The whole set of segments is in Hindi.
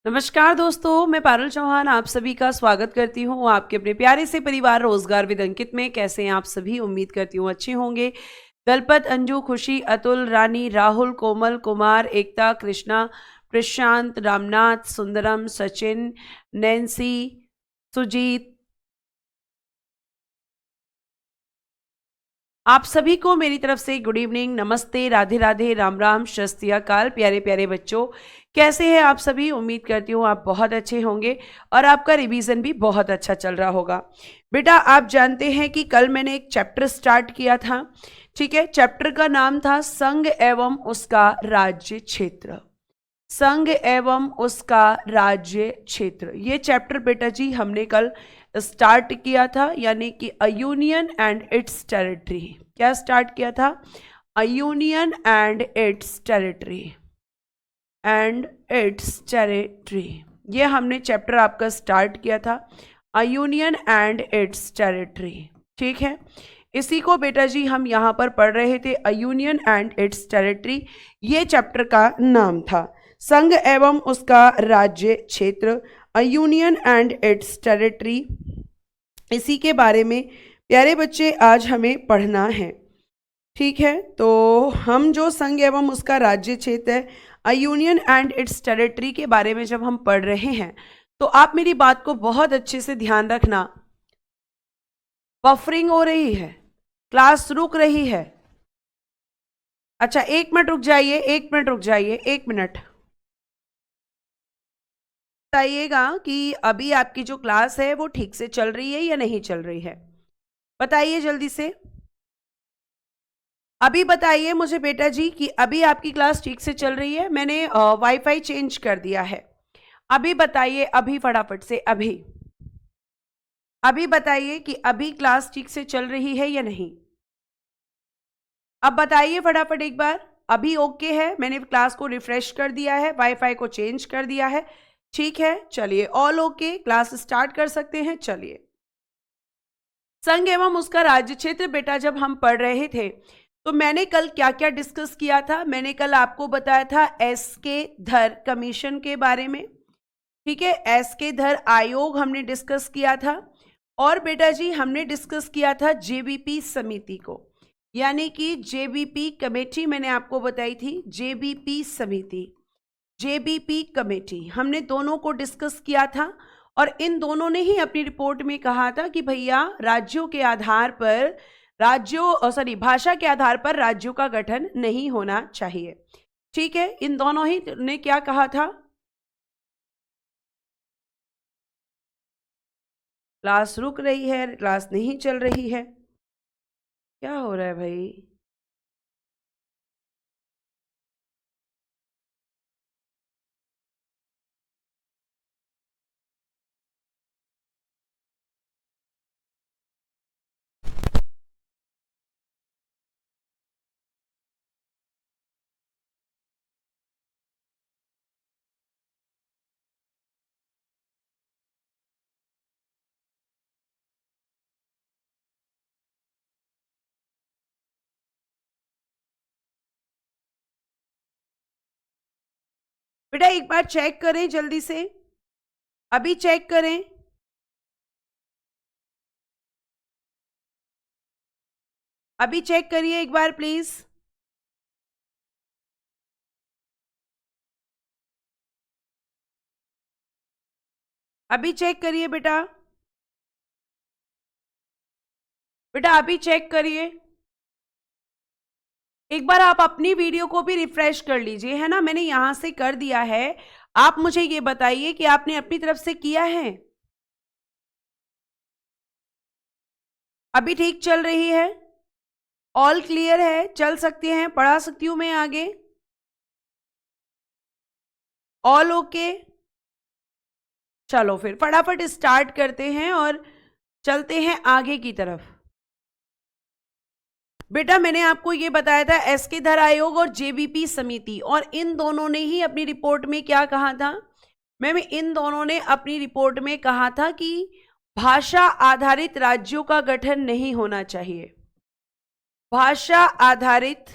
नमस्कार दोस्तों, मैं पारुल चौहान आप सभी का स्वागत करती हूँ आपके अपने प्यारे से परिवार रोजगार विद अंकित में। कैसे हैं आप सभी? उम्मीद करती हूँ अच्छे होंगे। दलपत, अंजू, खुशी, अतुल, रानी, राहुल, कोमल, कुमार, एकता, कृष्णा, प्रशांत, रामनाथ, सुंदरम, सचिन, नैन्सी, सुजीत, आप सभी को मेरी तरफ से गुड इवनिंग, नमस्ते, राधे राधे, राम राम, शस्त्री अकाल। प्यारे प्यारे बच्चों, कैसे हैं आप सभी? उम्मीद करती हूँ आप बहुत अच्छे होंगे और आपका रिवीजन भी बहुत अच्छा चल रहा होगा। बेटा, आप जानते हैं कि कल मैंने एक चैप्टर स्टार्ट किया था। ठीक है, चैप्टर का नाम था संघ एवं उसका राज्य क्षेत्र। संघ एवं उसका राज्य क्षेत्र, ये चैप्टर बेटा जी हमने कल स्टार्ट किया था, यानी कि a union and it's territory. क्या स्टार्ट किया था? A union and it's territory, and it's territory, ये हमने चैप्टर आपका स्टार्ट किया था, a union and it's territory. ठीक है, इसी को बेटा जी हम यहाँ पर पढ़ रहे थे, a union and it's territory, ये चैप्टर का नाम था। संघ एवं उसका राज्य क्षेत्र, a union and it's territory, इसी के बारे में प्यारे बच्चे आज हमें पढ़ना है। ठीक है, तो हम जो संघ एवं उसका राज्य क्षेत्र है, a union and it's territory के बारे में जब हम पढ़ रहे हैं, तो आप मेरी बात को बहुत अच्छे से ध्यान रखना। बफरिंग हो रही है, क्लास रुक रही है। अच्छा, 1 मिनट रुक जाइए, 1 मिनट रुक जाइए, 1 मिनट। बताइएगा कि अभी आपकी जो क्लास है वो ठीक से चल रही है या नहीं चल रही है? बताइए जल्दी से, अभी बताइए मुझे बेटा जी कि अभी आपकी क्लास ठीक से चल रही है? मैंने वाईफाई चेंज कर दिया है। अभी बताइए, अभी फटाफट से, अभी अभी बताइए कि अभी क्लास ठीक से चल रही है या नहीं? अब बताइए फटाफट एक बार। अभी ओके है? मैंने क्लास को रिफ्रेश कर दिया है, वाईफाई को चेंज कर दिया है। ठीक है, चलिए, ऑल ओके, क्लास स्टार्ट कर सकते हैं। चलिए, संघ एवं उसका राज्य क्षेत्र बेटा जब हम पढ़ रहे थे, तो मैंने कल क्या क्या डिस्कस किया था? मैंने कल आपको बताया था एस के धर कमीशन के बारे में। ठीक है, एस के धर आयोग हमने डिस्कस किया था। और बेटा जी हमने डिस्कस किया था जेबीपी समिति को, यानी कि जेबीपी कमेटी मैंने आपको बताई थी, जेबीपी समिति, जेबीपी कमेटी, हमने दोनों को डिस्कस किया था। और इन दोनों ने ही अपनी रिपोर्ट में कहा था कि भैया राज्यों के आधार पर, भाषा के आधार पर राज्यों का गठन नहीं होना चाहिए। ठीक है, इन दोनों ही ने क्या कहा था? क्लास रुक रही है, क्लास नहीं चल रही है, क्या हो रहा है भाई? बेटा एक बार चेक करें जल्दी से, अभी चेक करें। अभी चेक करिए एक बार प्लीज। अभी चेक करिए बेटा, बेटा अभी चेक करिए। एक बार आप अपनी वीडियो को भी रिफ्रेश कर लीजिए, है ना, मैंने यहां से कर दिया है। आप मुझे ये बताइए कि आपने अपनी तरफ से किया है? अभी ठीक चल रही है? ऑल क्लियर है? चल सकते हैं? पढ़ा सकती हूं मैं आगे? All okay? चलो फिर फटाफट स्टार्ट करते हैं और चलते हैं आगे की तरफ। बेटा मैंने आपको ये बताया था एसके धर आयोग और जेबीपी समिति, और इन दोनों ने ही अपनी रिपोर्ट में क्या कहा था? मैम इन दोनों ने अपनी रिपोर्ट में कहा था कि भाषा आधारित राज्यों का गठन नहीं होना चाहिए। भाषा आधारित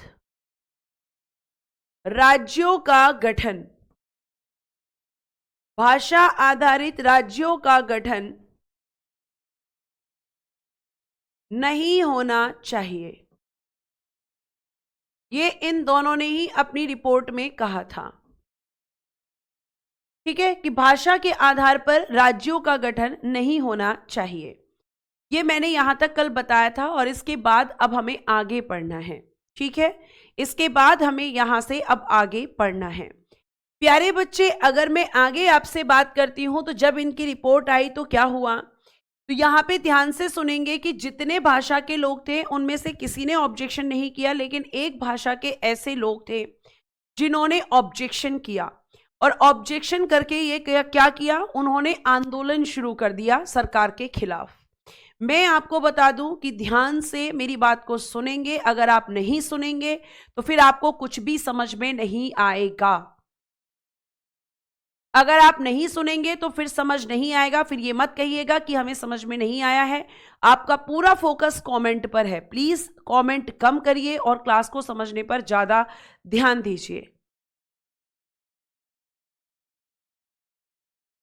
राज्यों का गठन भाषा आधारित राज्यों का गठन नहीं होना चाहिए। ये इन दोनों ने ही अपनी रिपोर्ट में कहा था, ठीक है, कि भाषा के आधार पर राज्यों का गठन नहीं होना चाहिए। ये मैंने यहां तक कल बताया था और इसके बाद अब हमें आगे पढ़ना है, ठीक है। इसके बाद हमें यहां से अब आगे पढ़ना है। प्यारे बच्चे, अगर मैं आगे आपसे बात करती हूं तो जब इनकी रिपोर्ट आई तो क्या हुआ, तो यहां पे ध्यान से सुनेंगे कि जितने भाषा के लोग थे उनमें से किसी ने ऑब्जेक्शन नहीं किया, लेकिन एक भाषा के ऐसे लोग थे जिन्होंने ऑब्जेक्शन किया। और ऑब्जेक्शन करके ये क्या किया, उन्होंने आंदोलन शुरू कर दिया सरकार के खिलाफ। मैं आपको बता दूं कि ध्यान से मेरी बात को सुनेंगे, अगर आप नहीं सुनेंगे तो फिर आपको कुछ भी समझ में नहीं आएगा। अगर आप नहीं सुनेंगे तो फिर समझ नहीं आएगा, फिर ये मत कहिएगा कि हमें समझ में नहीं आया है। आपका पूरा फोकस कमेंट पर है, प्लीज कमेंट कम करिए और क्लास को समझने पर ज्यादा ध्यान दीजिए,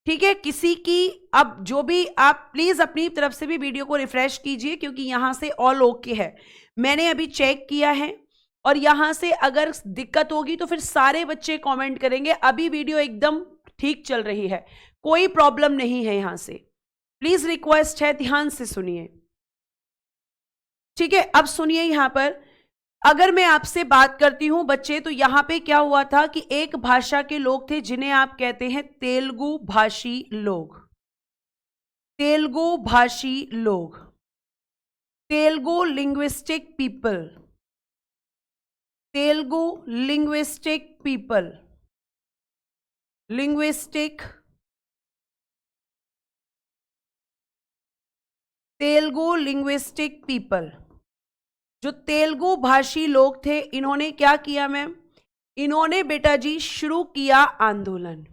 ठीक है। किसी की अब जो भी आप प्लीज अपनी तरफ से भी वीडियो को रिफ्रेश कीजिए, क्योंकि यहां से ऑल ओके है, मैंने अभी चेक किया है। और यहां से अगर दिक्कत होगी तो फिर सारे बच्चे कमेंट करेंगे। अभी वीडियो एकदम ठीक चल रही है, कोई प्रॉब्लम नहीं है यहां से। प्लीज रिक्वेस्ट है, ध्यान से सुनिए, ठीक है। अब सुनिए, यहां पर अगर मैं आपसे बात करती हूं बच्चे, तो यहां पे क्या हुआ था कि एक भाषा के लोग थे जिन्हें आप कहते हैं तेलुगु भाषी लोग। तेलुगु भाषी लोग, Telugu linguistic people, Telugu linguistic people, linguistic, Telugu linguistic people. जो तेलुगु भाषी लोग थे, इन्होंने क्या किया मैम, इन्होंने बेटा जी शुरू किया आंदोलन।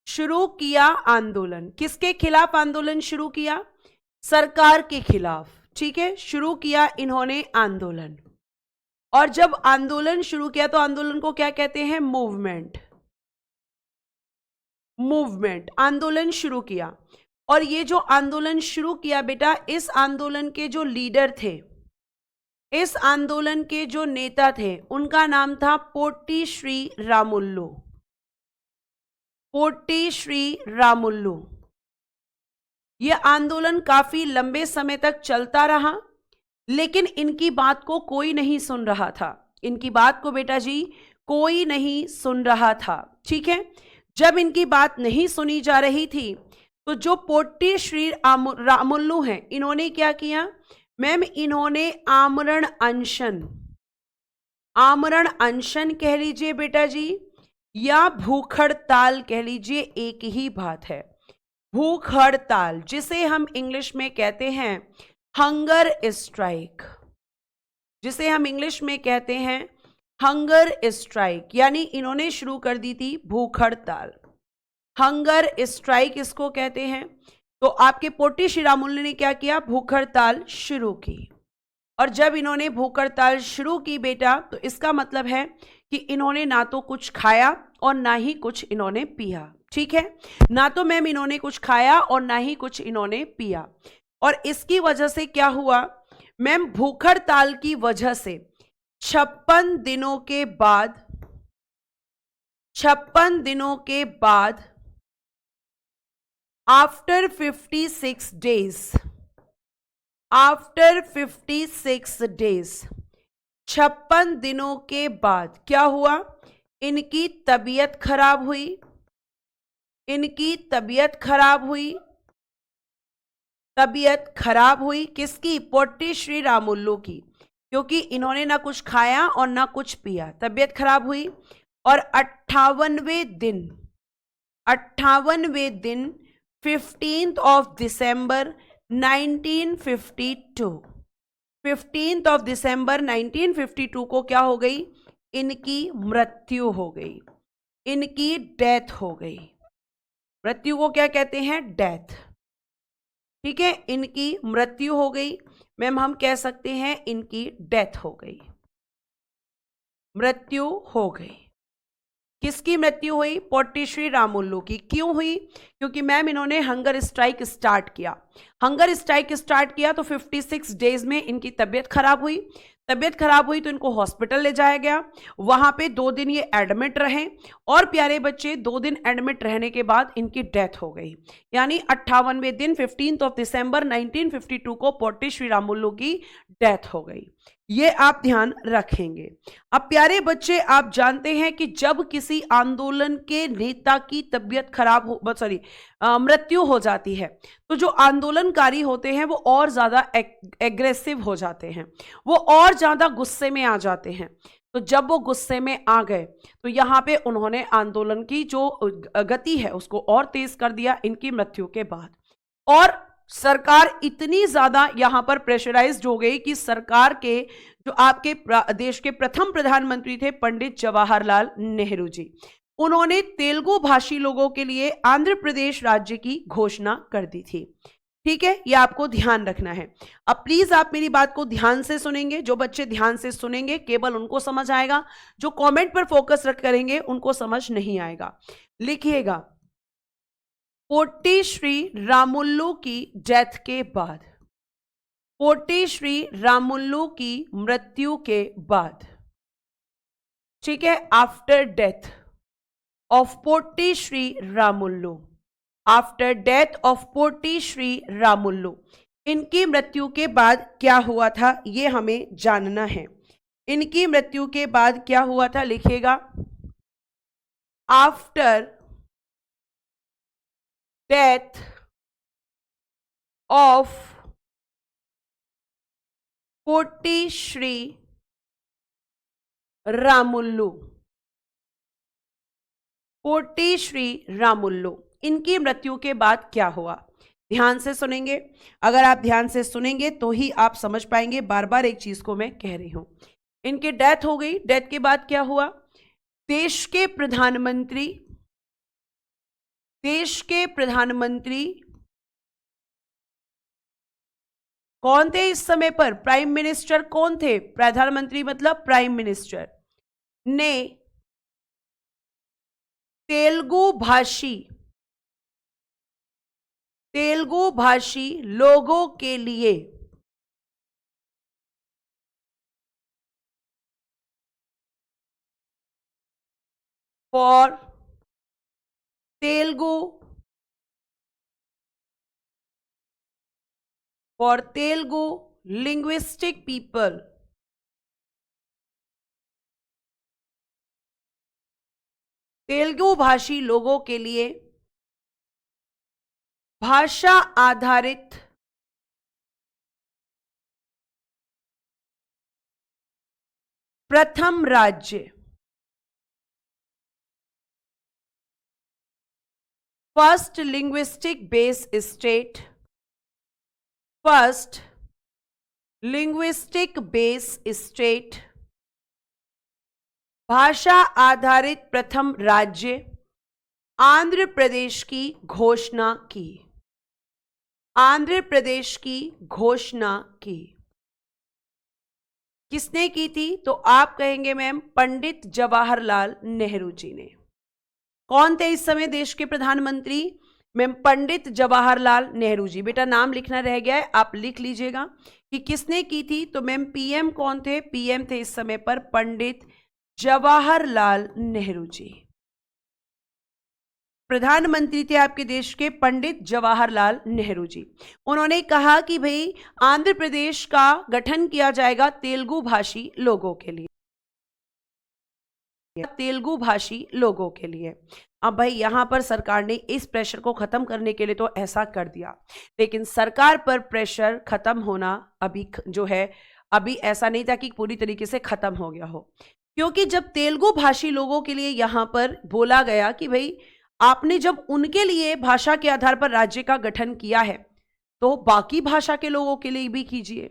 शुरू किया आंदोलन, किसके खिलाफ आंदोलन शुरू किया, सरकार के खिलाफ, ठीक है। शुरू किया इन्होंने आंदोलन, और जब आंदोलन शुरू किया तो आंदोलन को क्या कहते हैं, मूवमेंट। मूवमेंट, आंदोलन शुरू किया। और ये जो आंदोलन शुरू किया बेटा, इस आंदोलन के जो लीडर थे, इस आंदोलन के जो नेता थे, उनका नाम था पोट्टी श्री रामुल्लू। पोट्टी श्री रामुल्लू। यह आंदोलन काफी लंबे समय तक चलता रहा, लेकिन इनकी बात को कोई नहीं सुन रहा था। इनकी बात को बेटा जी कोई नहीं सुन रहा था, ठीक है। जब इनकी बात नहीं सुनी जा रही थी तो जो पोट्टी श्री रामुल्लू हैं, इन्होंने क्या किया मैम, इन्होंने आमरण अनशन, आमरण अनशन कह लीजिए बेटा जी, या भूख हड़ताल कह लीजिए, एक ही बात है। भूख हड़ताल, जिसे हम इंग्लिश में कहते हैं हंगर स्ट्राइक, जिसे हम इंग्लिश में कहते हैं हंगर स्ट्राइक, यानी इन्होंने शुरू कर दी थी भूख हड़ताल। हंगर स्ट्राइक इसको कहते हैं। तो आपके पोट्टी श्री रामुल्लू ने क्या किया, भूख हड़ताल शुरू की। और जब इन्होंने भूख हड़ताल शुरू की बेटा, तो इसका मतलब है कि इन्होंने ना तो कुछ खाया और ना ही कुछ इन्होंने पिया, ठीक है। ना तो मैम इन्होंने कुछ खाया और ना ही कुछ इन्होंने पिया। और इसकी वजह से क्या हुआ मैम, भूख हड़ताल की वजह से 56 दिनों के बाद, 56 दिनों के बाद, आफ्टर 56 डेज, आफ्टर 56 डेज, 56 दिनों के बाद क्या हुआ, इनकी तबीयत खराब हुई। इनकी तबीयत खराब हुई। तबीयत खराब हुई किसकी, पोट्टी श्री रामुल्लू की, क्योंकि इन्होंने ना कुछ खाया और ना कुछ पिया, तबीयत खराब हुई। और 58वें दिन, 58वें दिन 15th of December 1952, 15th of December 1952 को क्या हो गई, इनकी मृत्यु हो गई, इनकी डेथ हो गई। मृत्यु को क्या कहते हैं, डेथ, ठीक है। इनकी मृत्यु हो गई मैम, हम कह सकते हैं इनकी डेथ हो गई, मृत्यु हो गई। किसकी मृत्यु हुई? पोट्टीश्री रामुलु की। क्यों हुई? क्योंकि मैम इन्होंने हंगर स्ट्राइक स्टार्ट किया। हंगर स्ट्राइक स्टार्ट किया तो 56 डेज में इनकी तबीयत खराब हुई। तबीयत खराब हुई तो इनको हॉस्पिटल ले जाया गया। वहां पे 2 दिन ये एडमिट रहे और प्यारे बच्चे 2 दिन एडमिट रहने के बाद इनकी डेथ हो गई। यानी 58वें दिन 15 दिसंबर 1952 को पोट्टीश्री रामुलु की डेथ हो गई। ये आप ध्यान रखेंगे। अब प्यारे बच्चे आप जानते हैं कि जब किसी आंदोलन के नेता की तबीयत खराब हो मृत्यु हो जाती है तो जो आंदोलनकारी होते हैं वो और ज्यादा एग्रेसिव हो जाते हैं, वो और ज्यादा गुस्से में आ जाते हैं। तो जब वो गुस्से में आ गए तो यहाँ पे उन्होंने आंदोलन की जो गति है उसको और तेज कर दिया इनकी मृत्यु के बाद। और सरकार इतनी ज्यादा यहां पर प्रेशराइज्ड हो गई कि सरकार के जो आपके देश के प्रथम प्रधानमंत्री थे पंडित जवाहरलाल नेहरू जी, उन्होंने तेलुगु भाषी लोगों के लिए आंध्र प्रदेश राज्य की घोषणा कर दी थी। ठीक है, ये आपको ध्यान रखना है। अब प्लीज आप मेरी बात को ध्यान से सुनेंगे। जो बच्चे ध्यान से सुनेंगे केवल उनको समझ आएगा, जो कमेंट पर फोकस रख करेंगे उनको समझ नहीं आएगा। लिखिएगा, पोट्टीश्री रामुलु की डेथ के बाद, पोट्टीश्री रामुलु की मृत्यु के बाद, ठीक है, after death of Potti Sriramulu, after death of Potti Sriramulu, इनकी मृत्यु के बाद क्या हुआ था ये हमें जानना है। इनकी मृत्यु के बाद क्या हुआ था? लिखिएगा, after death of Potti Sriramulu, Potti Sriramulu, इनकी मृत्यु के बाद क्या हुआ? ध्यान से सुनेंगे। अगर आप ध्यान से सुनेंगे तो ही आप समझ पाएंगे। बार बार एक चीज को मैं कह रही हूं। इनकी डेथ हो गई, डेथ के बाद क्या हुआ? देश के प्रधानमंत्री कौन थे इस समय पर? प्राइम मिनिस्टर कौन थे? प्रधानमंत्री मतलब प्राइम मिनिस्टर ने तेलुगु भाषी लोगों के लिए for Telugu linguistic people, Telugu भाषी लोगों के लिए भाषा आधारित प्रथम राज्य, first linguistic base state, first linguistic base state, भाषा आधारित प्रथम राज्य आंध्र प्रदेश की घोषणा की, आंध्र प्रदेश की घोषणा की। किसने की थी? तो आप कहेंगे मैम पंडित जवाहरलाल नेहरू जी ने। कौन थे इस समय देश के प्रधानमंत्री? मैम पंडित जवाहरलाल नेहरू जी। बेटा नाम लिखना रह गया है, आप लिख लीजिएगा कि किसने की थी। तो मैम पीएम कौन थे? पीएम थे इस समय पर पंडित जवाहरलाल नेहरू जी। प्रधानमंत्री थे आपके देश के पंडित जवाहरलाल नेहरू जी। उन्होंने कहा कि भाई आंध्र प्रदेश का गठन किया जाएगा तेलुगु भाषी लोगों के लिए, तेलुगु भाषी लोगों के लिए। अब भाई यहां पर सरकार ने इस प्रेशर को खत्म करने के लिए तो ऐसा कर दिया, लेकिन सरकार पर प्रेशर खत्म होना अभी जो है अभी ऐसा नहीं था कि पूरी तरीके से खत्म हो गया हो, क्योंकि जब तेलुगु भाषी लोगों के लिए यहां पर बोला गया कि भाई आपने जब उनके लिए भाषा के आधार पर राज्य का गठन किया है तो बाकी भाषा के लोगों के लिए भी कीजिए,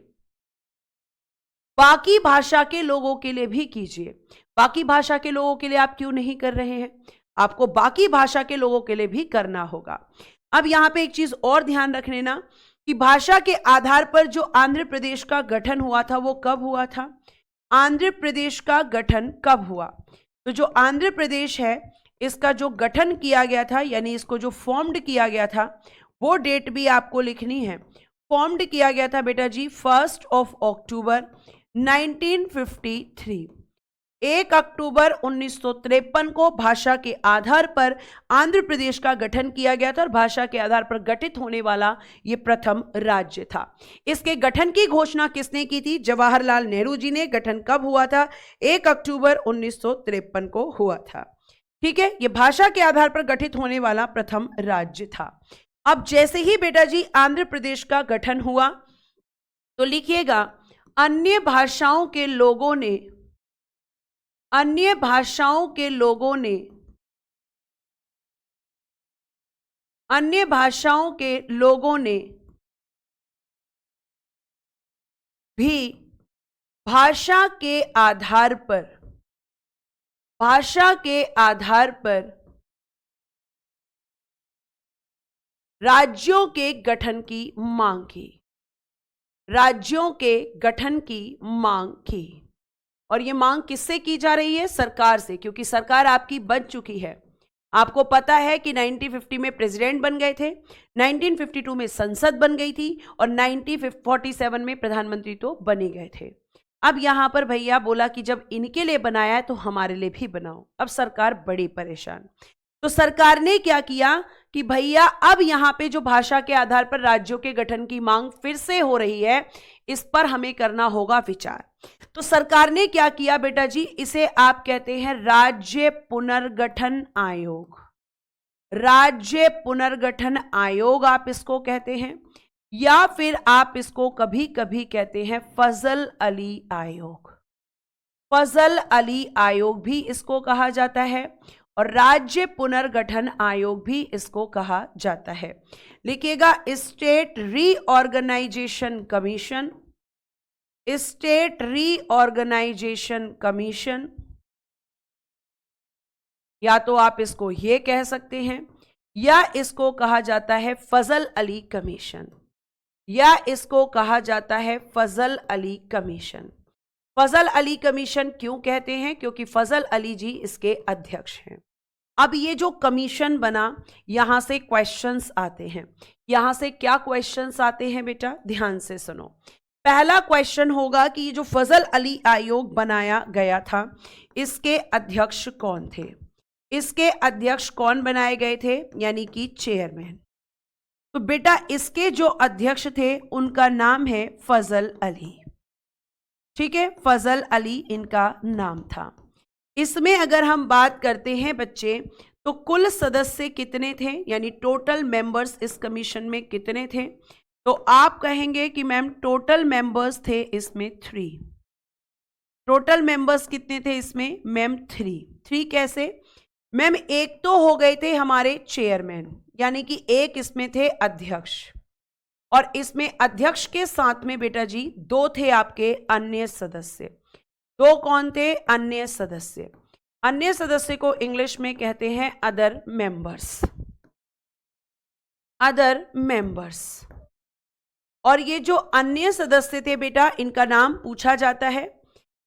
बाकी भाषा के लोगों के लिए भी कीजिए। बाकी भाषा के लोगों के लिए आप क्यों नहीं कर रहे हैं? आपको बाकी भाषा के लोगों के लिए भी करना होगा। अब यहां पे एक चीज और ध्यान रख लेना कि भाषा के आधार पर जो आंध्र प्रदेश का गठन हुआ था वो कब हुआ था? आंध्र प्रदेश का गठन कब हुआ? तो जो आंध्र प्रदेश है इसका जो गठन किया गया था, यानी इसको जो फॉर्म्ड किया गया था, वो डेट भी आपको लिखनी है। फॉर्म्ड किया गया था बेटा जी 1 अक्टूबर 1953। 1 अक्टूबर 1953 को भाषा के आधार पर आंध्र प्रदेश का गठन किया गया था और भाषा के आधार पर गठित होने वाला ये प्रथम राज्य था। इसके गठन की घोषणा किसने की थी? जवाहरलाल नेहरू जी ने। गठन कब हुआ था? 1 अक्टूबर 1953 को हुआ था। ठीक है, ये भाषा के आधार पर गठित होने वाला प्रथम राज्य था। अब जैसे ही बेटा जी आंध्र प्रदेश का गठन हुआ तो लिखिएगा अन्य भाषाओं के लोगों ने भी भाषा के आधार पर राज्यों के गठन की मांग की। और ये मांग किससे की जा रही है? सरकार से, क्योंकि सरकार आपकी बन चुकी है। आपको पता है कि 1950 में प्रेसिडेंट बन गए थे, 1952 में संसद बन गई थी और 1947 में प्रधानमंत्री तो बने गए थे। अब यहां पर भैया बोला कि जब इनके लिए बनाया है तो हमारे लिए भी बनाओ। अब सरकार बड़ी परेशान। तो सरकार ने क्या किया कि भैया अब यहां पे जो भाषा के आधार पर राज्यों के गठन की मांग फिर से हो रही है, इस पर हमें करना होगा विचार। तो सरकार ने क्या किया बेटा जी? इसे आप कहते हैं राज्य पुनर्गठन आयोग। राज्य पुनर्गठन आयोग आप इसको कहते हैं, या फिर आप इसको कभी कभी कहते हैं फजल अली आयोग। फजल अली आयोग भी इसको कहा जाता है और राज्य पुनर्गठन आयोग भी इसको कहा जाता है। लिखिएगा state reorganisation commission, state reorganisation commission, या तो आप इसको ये कह सकते हैं, या इसको कहा जाता है फजल अली कमीशन, या इसको कहा जाता है फजल अली कमीशन। फजल अली कमीशन क्यों कहते हैं? क्योंकि फजल अली जी इसके अध्यक्ष हैं। अब ये जो कमीशन बना, यहां से क्वेश्चंस आते हैं। यहां से क्या क्वेश्चंस आते हैं बेटा? ध्यान से सुनो। पहला क्वेश्चन होगा कि ये जो फजल अली आयोग बनाया गया था, इसके अध्यक्ष कौन थे? इसके अध्यक्ष कौन बनाए गए थे? यानी कि चेयरमैन। तो बेटा इसके जो अध्यक्ष थे उनका नाम है फजल अली। ठीक है, फजल अली इनका नाम था। इसमें अगर हम बात करते हैं बच्चे, तो कुल सदस्य कितने थे, यानी टोटल मेंबर्स इस कमीशन में कितने थे? तो आप कहेंगे कि मैम टोटल मेंबर्स थे इसमें 3। टोटल मेंबर्स कितने थे इसमें? मैम 3 कैसे? मैम एक तो हो गए थे हमारे चेयरमैन, यानी कि एक इसमें थे अध्यक्ष, और इसमें अध्यक्ष के साथ में बेटा जी 2 थे आपके अन्य सदस्य। 2 कौन थे? अन्य सदस्य। अन्य सदस्य को इंग्लिश में कहते हैं अदर मेंबर्स। Other members. और ये जो अन्य सदस्य थे बेटा, इनका नाम पूछा जाता है,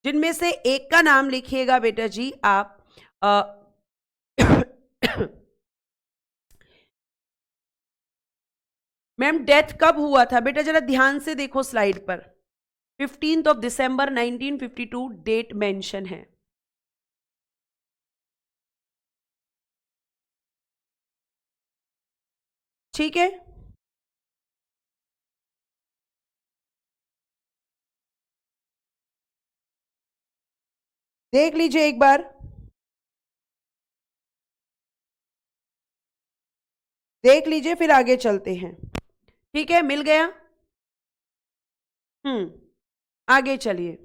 जिनमें से एक का नाम लिखिएगा बेटा जी आप मैम डेथ कब हुआ था बेटा? जरा ध्यान से देखो स्लाइड पर। 15 दिसंबर 1952 डेट मेंशन है। ठीक है, देख लीजिए एक बार, देख लीजिए फिर आगे चलते हैं। ठीक है, मिल गया? आगे चलिए।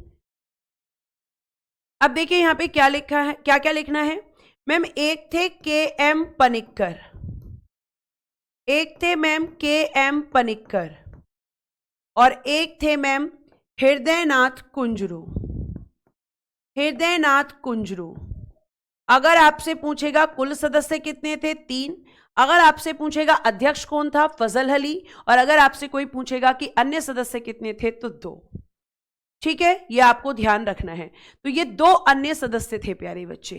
अब देखिए यहां पे क्या लिखा है, क्या क्या लिखना है। मैम एक थे के.एम. पनिक्कर, एक थे मैम के.एम. पनिक्कर, और एक थे मैम हृदयनाथ कुंजरू। हृदयनाथ कुंजरू। अगर आपसे पूछेगा कुल सदस्य कितने थे? 3। अगर आपसे पूछेगा अध्यक्ष कौन था? फजल अली। और अगर आपसे कोई पूछेगा कि अन्य सदस्य कितने थे, तो 2। ठीक है, ये आपको ध्यान रखना है। तो ये 2 अन्य सदस्य थे प्यारे बच्चे।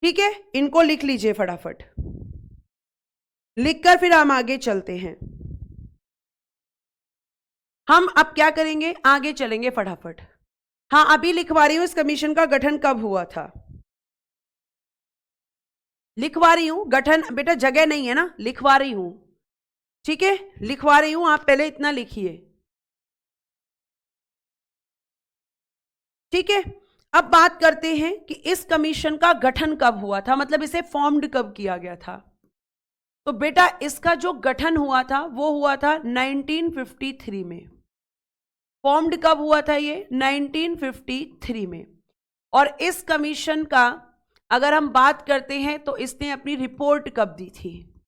ठीक है, इनको लिख लीजिए फटाफट, लिखकर फिर हम आगे चलते हैं। हम अब क्या करेंगे, आगे चलेंगे फटाफट। हाँ, अभी लिखवा रही हूं इस कमीशन का गठन कब हुआ था, लिखवा रही हूं। गठन बेटा जगह नहीं है ना, लिखवा रही हूं, ठीक है, लिखवा रही हूं, आप पहले इतना लिखिए, ठीक है। अब बात करते हैं कि इस कमीशन का गठन कब हुआ था, मतलब इसे फॉर्म्ड कब किया गया था। तो बेटा इसका जो गठन हुआ था वो हुआ था 1953 में। फॉर्म्ड कब हुआ था ये, 1953 में। और इस कमीशन का अगर हम बात करते हैं तो इसने अपनी रिपोर्ट कब दी थी,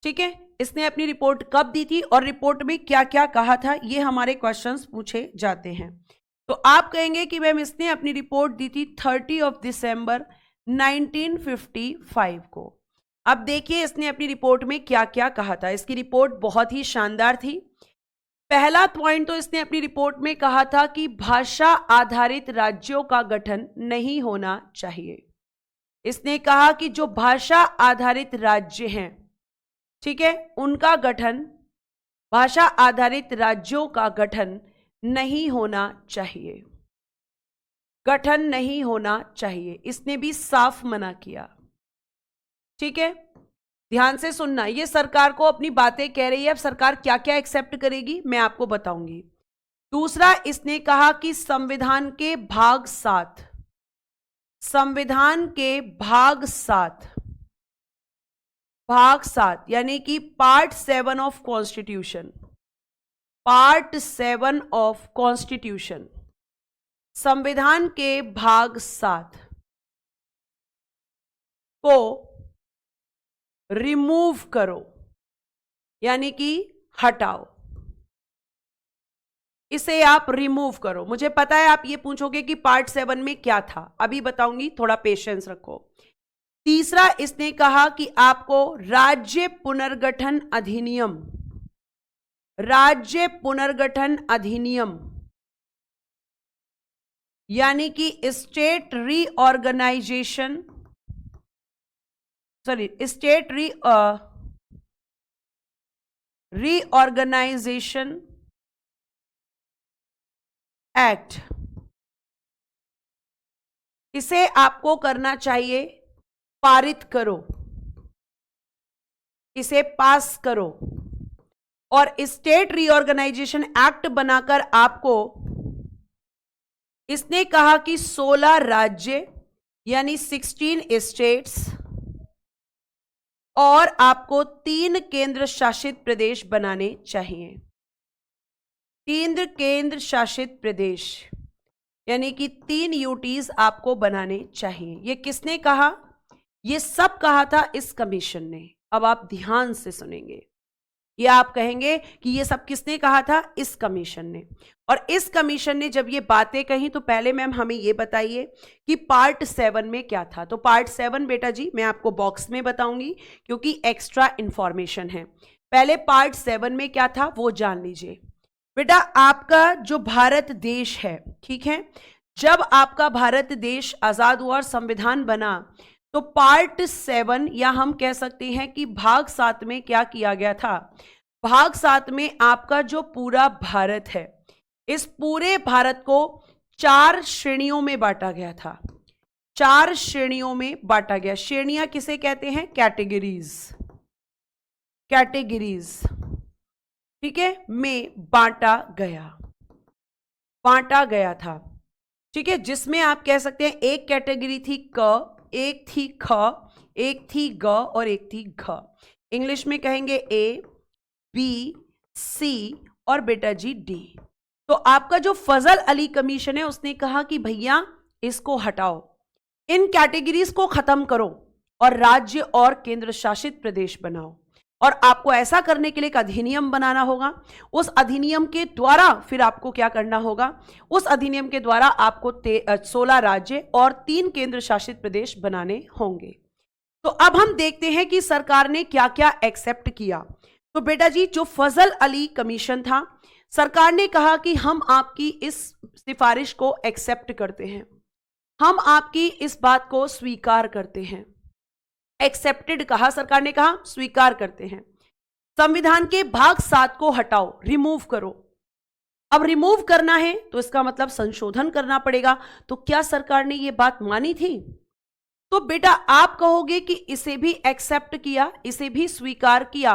ठीक है, इसने अपनी रिपोर्ट कब दी थी और रिपोर्ट में क्या क्या कहा था, ये हमारे क्वेश्चंस पूछे जाते हैं। तो आप कहेंगे कि मैम इसने अपनी रिपोर्ट दी थी 30 दिसंबर 1955 को। अब देखिए इसने अपनी रिपोर्ट में क्या क्या कहा था। इसकी रिपोर्ट बहुत ही शानदार थी। पहला पॉइंट तो इसने अपनी रिपोर्ट में कहा था कि भाषा आधारित राज्यों का गठन नहीं होना चाहिए। इसने कहा कि जो भाषा आधारित राज्य हैं, ठीक है, उनका गठन, भाषा आधारित राज्यों का गठन नहीं होना चाहिए, गठन नहीं होना चाहिए। इसने भी साफ मना किया, ठीक है। ध्यान से सुनना, ये सरकार को अपनी बातें कह रही है। अब सरकार क्या क्या एक्सेप्ट करेगी मैं आपको बताऊंगी। दूसरा, इसने कहा कि संविधान के भाग 7, संविधान के भाग 7 यानी कि part 7 of constitution, part 7 of constitution, संविधान के भाग 7 को रिमूव करो, यानी कि हटाओ, इसे आप रिमूव करो। मुझे पता है आप ये पूछोगे कि पार्ट 7 में क्या था, अभी बताऊंगी, थोड़ा पेशेंस रखो। तीसरा, इसने कहा कि आपको राज्य पुनर्गठन अधिनियम, राज्य पुनर्गठन अधिनियम यानी कि state reorganisation, sorry state reorganisation act, इसे आपको करना चाहिए, पारित करो, इसे पास करो। और स्टेट रीऑर्गेनाइजेशन एक्ट बनाकर आपको, इसने कहा कि 16 राज्य यानी 16 स्टेट्स और आपको 3 केंद्र शासित प्रदेश बनाने चाहिए। 3 केंद्र शासित प्रदेश यानी कि 3 यूटीज आपको बनाने चाहिए। ये किसने कहा, ये सब कहा था इस कमीशन ने। अब आप ध्यान से सुनेंगे, ये आप कहेंगे कि ये सब किसने कहा था, इस कमीशन ने। और इस कमीशन ने जब ये बातें कही तो पहले मैम हमें ये बताइए कि पार्ट 7 में क्या था। तो पार्ट 7 बेटा जी मैं आपको बॉक्स में बताऊंगी क्योंकि एक्स्ट्रा इंफॉर्मेशन है। पहले पार्ट 7 में क्या था वो जान लीजिए। बेटा आपका जो भारत देश है, ठीक है, जब आपका भारत देश आजाद हुआ और संविधान बना तो पार्ट 7 या हम कह सकते हैं कि भाग 7 में क्या किया गया था, भाग 7 में आपका जो पूरा भारत है, इस पूरे भारत को 4 श्रेणियों में बांटा गया था। 4 श्रेणियों में बांटा गया। श्रेणियां किसे कहते हैं, कैटेगरीज, कैटेगरीज, ठीक है, में बांटा गया था, ठीक है, जिसमें आप कह सकते हैं एक कैटेगरी थी क, एक थी ख, एक थी ग और एक थी घ। इंग्लिश में कहेंगे ए, बी, सी और बेटा जी डी। तो आपका जो फजल अली कमीशन है उसने कहा कि भैया इसको हटाओ, इन कैटेगरीज को खत्म करो और राज्य और केंद्र शासित प्रदेश बनाओ। और आपको ऐसा करने के लिए एक अधिनियम बनाना होगा। उस अधिनियम के द्वारा फिर आपको क्या करना होगा, उस अधिनियम के द्वारा आपको 16 राज्य और 3 केंद्र शासित प्रदेश बनाने होंगे। तो अब हम देखते हैं कि सरकार ने क्या क्या एक्सेप्ट किया। तो बेटा जी जो फजल अली कमीशन था, सरकार ने कहा कि हम आपकी इस सिफारिश को एक्सेप्ट करते हैं। हम आपकी इस बात को स्वीकार करते हैं। एक्सेप्टेड कहा, सरकार ने कहा स्वीकार करते हैं। संविधान के भाग 7 को हटाओ, रिमूव करो। अब रिमूव करना है तो इसका मतलब संशोधन करना पड़ेगा। तो क्या सरकार ने यह बात मानी थी? तो बेटा आप कहोगे कि इसे भी एक्सेप्ट किया, इसे भी स्वीकार किया,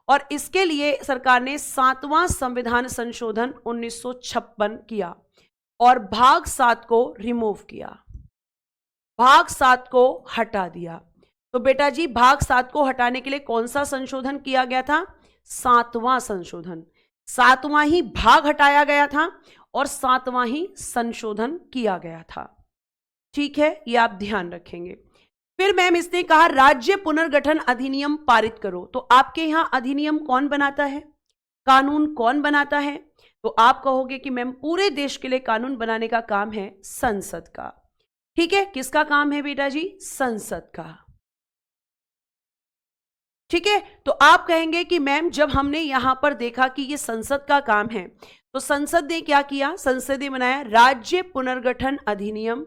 और इसके लिए सरकार ने 7वां संविधान संशोधन 1956 किया और भाग 7 को रिमूव किया, भाग 7 को हटा दिया। तो बेटा जी भाग 7 को हटाने के लिए कौन सा संशोधन किया गया था? 7वां संशोधन। 7वां ही भाग हटाया गया था और 7वां ही संशोधन किया गया था। ठीक है, ये आप ध्यान रखेंगे। फिर मैम इसने कहा राज्य पुनर्गठन अधिनियम पारित करो। तो आपके यहां अधिनियम कौन बनाता है, कानून कौन बनाता है? तो आप कहोगे कि मैम पूरे देश के लिए कानून बनाने का काम है संसद का। ठीक है, किसका काम है बेटा जी? संसद का। ठीक है, तो आप कहेंगे कि मैम जब हमने यहां पर देखा कि ये संसद का काम है, तो संसद ने क्या किया? संसद ने बनाया राज्य पुनर्गठन अधिनियम,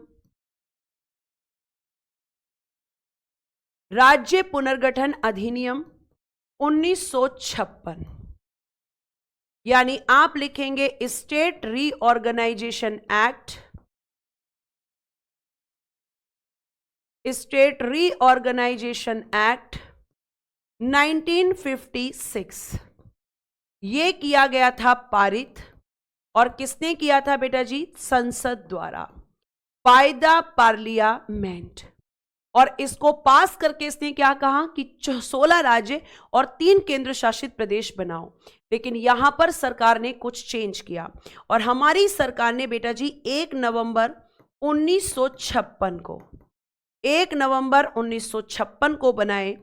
राज्य पुनर्गठन अधिनियम 1956। यानी आप लिखेंगे state reorganisation act, state reorganisation act 1956। ये किया गया था पारित, और किसने किया था बेटा जी? संसद द्वारा, बाय द पार्लियामेंट। और इसको पास करके इसने क्या कहा कि 16 राज्य और 3 केंद्र शासित प्रदेश बनाओ। लेकिन यहां पर सरकार ने कुछ चेंज किया, और हमारी सरकार ने बेटा जी 1 नवंबर 1956 को, 1 नवंबर 1956 को बनाए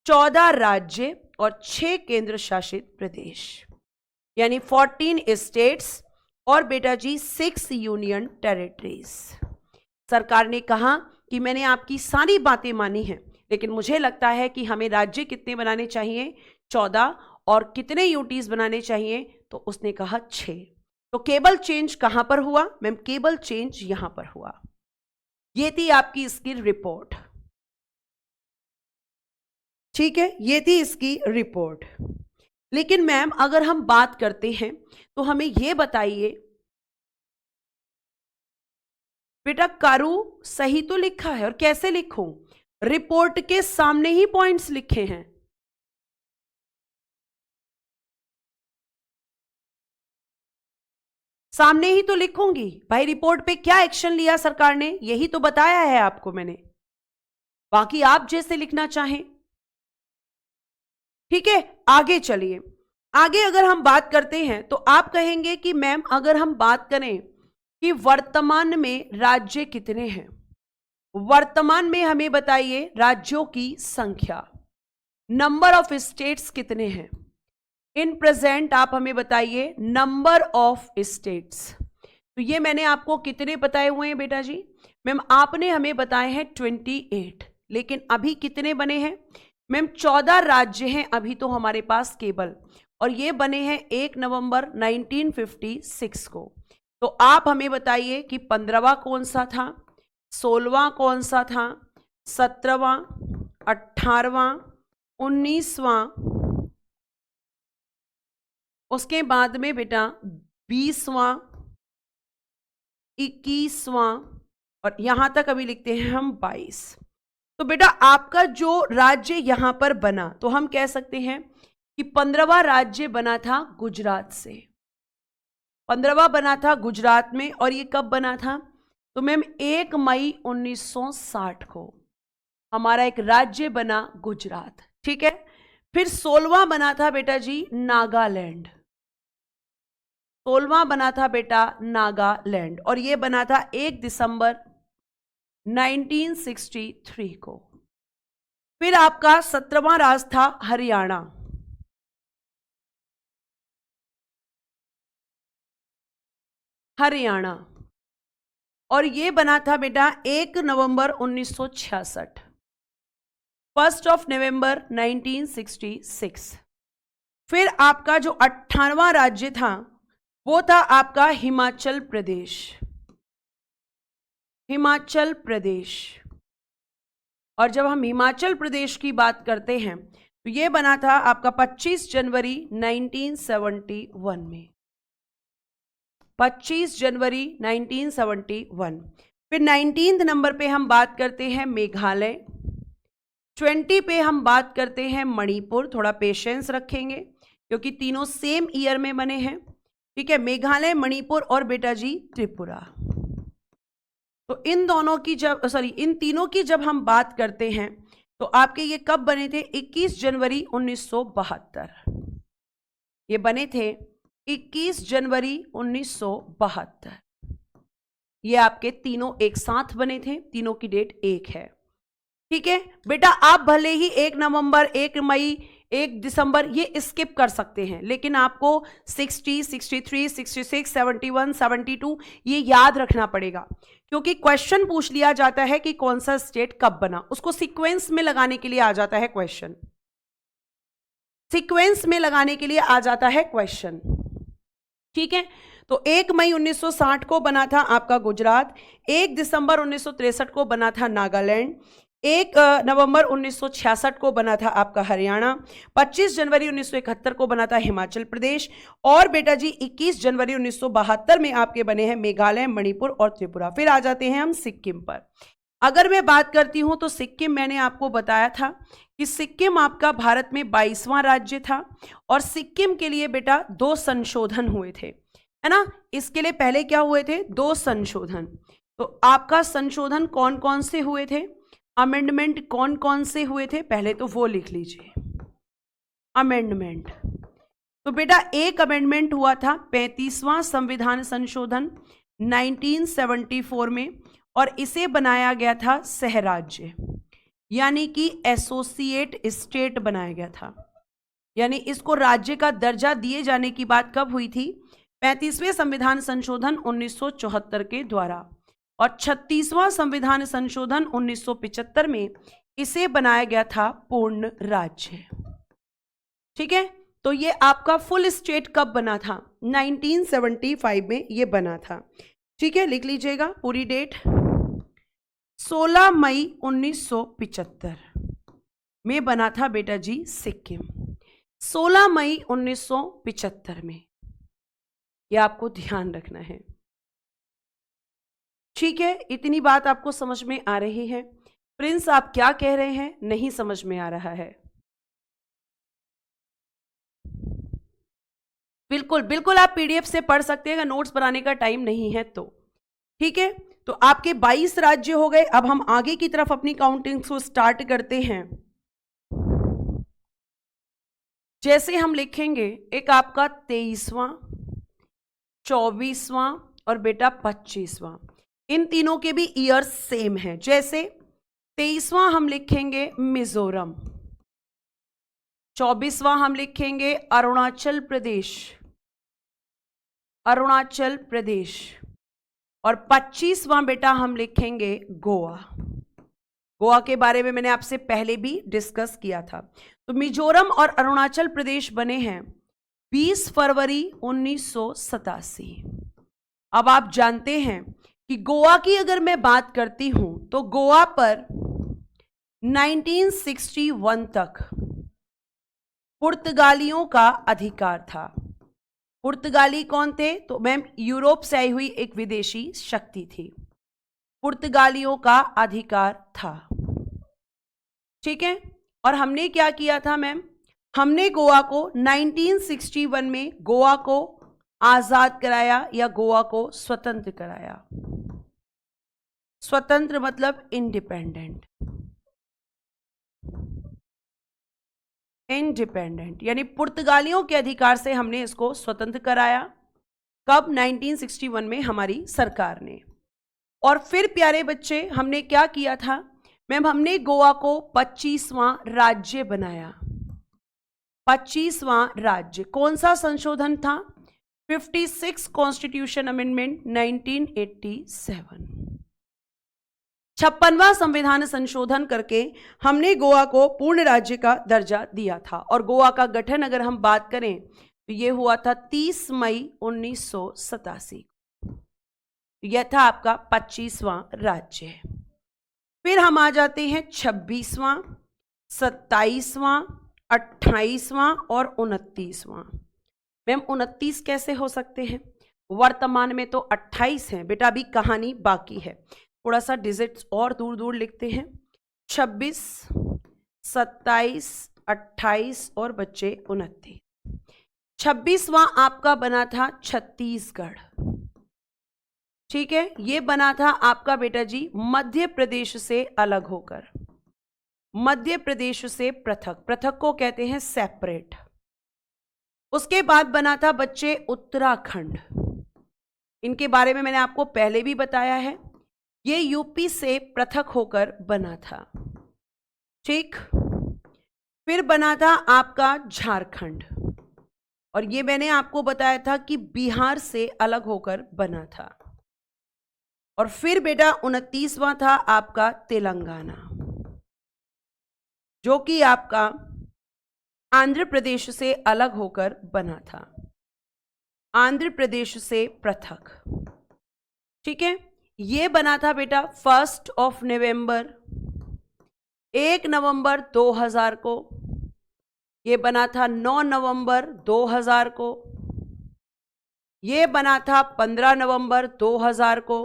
14 राज्य और 6 केंद्र शासित प्रदेश, यानी 14 स्टेट्स और बेटा जी 6 यूनियन टेरिटरीज। सरकार ने कहा कि मैंने आपकी सारी बातें मानी हैं, लेकिन मुझे लगता है कि हमें राज्य कितने बनाने चाहिए? 14, और कितने यूटीज बनाने चाहिए? तो उसने कहा 6। तो केवल चेंज कहां पर हुआ? मैम केवल चेंज यहां पर हुआ। ये थी आपकी इसकी रिपोर्ट। ठीक है, ये थी इसकी रिपोर्ट। लेकिन मैम अगर हम बात करते हैं तो हमें यह बताइए बेटा कारू सही तो लिखा है, और कैसे लिखूं? रिपोर्ट के सामने ही पॉइंट्स लिखे हैं। सामने ही तो लिखूंगी भाई। रिपोर्ट पे क्या एक्शन लिया सरकार ने, यही तो बताया है आपको मैंने, बाकी आप जैसे लिखना चाहें। ठीक है, आगे चलिए। आगे अगर हम बात करते हैं तो आप कहेंगे कि मैम अगर हम बात करें कि वर्तमान में राज्य कितने हैं, वर्तमान में हमें बताइए राज्यों की संख्या, नंबर ऑफ स्टेट्स कितने हैं। इन प्रेजेंट आप हमें बताइए नंबर ऑफ स्टेट्स। तो ये मैंने आपको कितने बताए हुए हैं बेटा जी? मैम आपने हमें बताए हैं 28, लेकिन अभी कितने बने हैं? मैम 14 राज्य हैं अभी तो हमारे पास केवल, और ये बने हैं 1 नवंबर 1956 को। तो आप हमें बताइए कि 15वां कौन सा था, 16वां कौन सा था, 17वां, 18वां, 19वां, उसके बाद में बेटा 20वां, 21वां, और यहां तक अभी लिखते हैं हम 22। तो बेटा आपका जो राज्य यहां पर बना, तो हम कह सकते हैं कि 15वां राज्य बना था गुजरात से, 15वां बना था गुजरात में। और ये कब बना था? तो मैम 1 मई 1960 को हमारा एक राज्य बना गुजरात। ठीक है, फिर 16वां बना था बेटा जी नागालैंड, 16वां बना था बेटा नागालैंड, और ये बना था 1 दिसंबर 1963 को। फिर आपका 17वां राज्य था हरियाणा, हरियाणा, और ये बना था बेटा 1 नवंबर 1966, 1 नवंबर 1966। फिर आपका जो 18वां राज्य था वो था आपका हिमाचल प्रदेश, हिमाचल प्रदेश। और जब हम हिमाचल प्रदेश की बात करते हैं तो ये बना था आपका 25 जनवरी 1971 में, 25 जनवरी 1971। फिर 19 नंबर पे हम बात करते हैं मेघालय, 20 पे हम बात करते हैं मणिपुर। थोड़ा पेशेंस रखेंगे क्योंकि तीनों सेम ईयर में बने हैं, ठीक है। मेघालय, मणिपुर और बेटा जी त्रिपुरा। तो इन दोनों की इन तीनों की जब हम बात करते हैं तो आपके ये कब बने थे? 21 जनवरी 1972। ये बने थे 21 जनवरी 1972। ये आपके तीनों एक साथ बने थे, तीनों की डेट एक है, ठीक है बेटा। आप भले ही 1 नवंबर, 1 मई, 1 दिसंबर ये स्किप कर सकते हैं, लेकिन आपको 60, 63, 66, 71, 72 ये याद रखना पड़ेगा, क्योंकि क्वेश्चन पूछ लिया जाता है कि कौन सा स्टेट कब बना। उसको सीक्वेंस में लगाने के लिए आ जाता है क्वेश्चन, सीक्वेंस में लगाने के लिए आ जाता है क्वेश्चन, ठीक है। तो 1 मई 1960 को बना था आपका गुजरात, 1 दिसंबर 1963 को बना था नागालैंड, 1 नवंबर 1966 को बना था आपका हरियाणा, 25 जनवरी 1971 को बना था हिमाचल प्रदेश, और बेटा जी 21 जनवरी 1972 में आपके बने हैं मेघालय, मणिपुर और त्रिपुरा। फिर आ जाते हैं हम सिक्किम पर। अगर मैं बात करती हूं तो सिक्किम, मैंने आपको बताया था कि सिक्किम आपका भारत में 22वां राज्य था, और सिक्किम के लिए बेटा 2 संशोधन हुए थे, है ना। इसके लिए पहले क्या हुए थे? 2 संशोधन। तो आपका संशोधन कौन कौन से हुए थे, अमेंडमेंट कौन कौन से हुए थे, पहले तो वो लिख लीजिए। अमेंडमेंट, तो बेटा एक अमेंडमेंट हुआ था 35वां संविधान संशोधन 1974 में, और इसे बनाया गया था सहराज्य, यानी कि एसोसिएट स्टेट बनाया गया था, यानी इसको राज्य का दर्जा दिए जाने की बात कब हुई थी? 35वें संविधान संशोधन 1974 के द्वारा, और 36वां संविधान संशोधन 1975 में इसे बनाया गया था पूर्ण राज्य, ठीक है। तो ये आपका फुल स्टेट कब बना था? 1975 में ये बना था, ठीक है। लिख लीजिएगा पूरी डेट, 16 मई 1975 में बना था बेटा जी सिक्किम, 16 मई 1975 में, ये आपको ध्यान रखना है, ठीक है। इतनी बात आपको समझ में आ रही है? प्रिंस आप क्या कह रहे हैं? नहीं समझ में आ रहा है? बिल्कुल बिल्कुल, आप पीडीएफ से पढ़ सकते हैं अगर नोट्स बनाने का टाइम नहीं है तो, ठीक है। तो आपके 22 राज्य हो गए। अब हम आगे की तरफ अपनी काउंटिंग को स्टार्ट करते हैं। जैसे हम लिखेंगे एक आपका 23वां, 24वां और बेटा 25वां, इन तीनों के भी ईयर्स सेम है। जैसे 23वां हम लिखेंगे मिजोरम, 24वां हम लिखेंगे अरुणाचल प्रदेश, अरुणाचल प्रदेश, और 25वां बेटा हम लिखेंगे गोवा। गोवा के बारे में मैंने आपसे पहले भी डिस्कस किया था। तो मिजोरम और अरुणाचल प्रदेश बने हैं 20 फरवरी 1987। अब आप जानते हैं कि गोवा की अगर मैं बात करती हूं तो गोवा पर 1961 तक पुर्तगालियों का अधिकार था। पुर्तगाली कौन थे? तो मैम यूरोप से आई हुई एक विदेशी शक्ति थी, पुर्तगालियों का अधिकार था, ठीक है। और हमने क्या किया था मैम? हमने गोवा को 1961 में गोवा को आजाद कराया या गोवा को स्वतंत्र कराया। स्वतंत्र मतलब इंडिपेंडेंट, इंडिपेंडेंट यानी पुर्तगालियों के अधिकार से हमने इसको स्वतंत्र कराया। कब? 1961 में हमारी सरकार ने। और फिर प्यारे बच्चे हमने क्या किया था मैम? हमने गोवा को 25वां राज्य बनाया। 25वां राज्य कौन सा संशोधन था? 56 कॉन्स्टिट्यूशन अमेंडमेंट 1987। 56वां संविधान संशोधन करके हमने गोवा को पूर्ण राज्य का दर्जा दिया था। और गोवा का गठन अगर हम बात करें तो यह हुआ था 30 मई 1987। यह था आपका 25वां राज्य। फिर हम आ जाते हैं 26वां, 27वां, 28वां और 29वां। मैम 29 कैसे हो सकते हैं? वर्तमान में तो 28 हैं बेटा, अभी कहानी बाकी है। थोड़ा सा डिजिट्स और दूर दूर लिखते हैं। 26, 27, 28 और बच्चे 29। 26वां आपका बना था छत्तीसगढ़। ठीक है, ये बना था आपका बेटा जी मध्य प्रदेश से अलग होकर, मध्य प्रदेश से पृथक, पृथक को कहते हैं सेपरेट। उसके बाद बना था बच्चे उत्तराखंड। इनके बारे में मैंने आपको पहले भी बताया है, ये यूपी से पृथक होकर बना था। ठीक, फिर बना था आपका झारखंड, और ये मैंने आपको बताया था कि बिहार से अलग होकर बना था। और फिर बेटा 29वां था आपका तेलंगाना, जो कि आपका आंध्र प्रदेश से अलग होकर बना था, आंध्र प्रदेश से पृथक। ठीक है, ये बना था बेटा 1 नवंबर, 1 नवंबर 2000 को। ये बना था 9 नवंबर 2000 को। ये बना था 15 नवंबर 2000 को।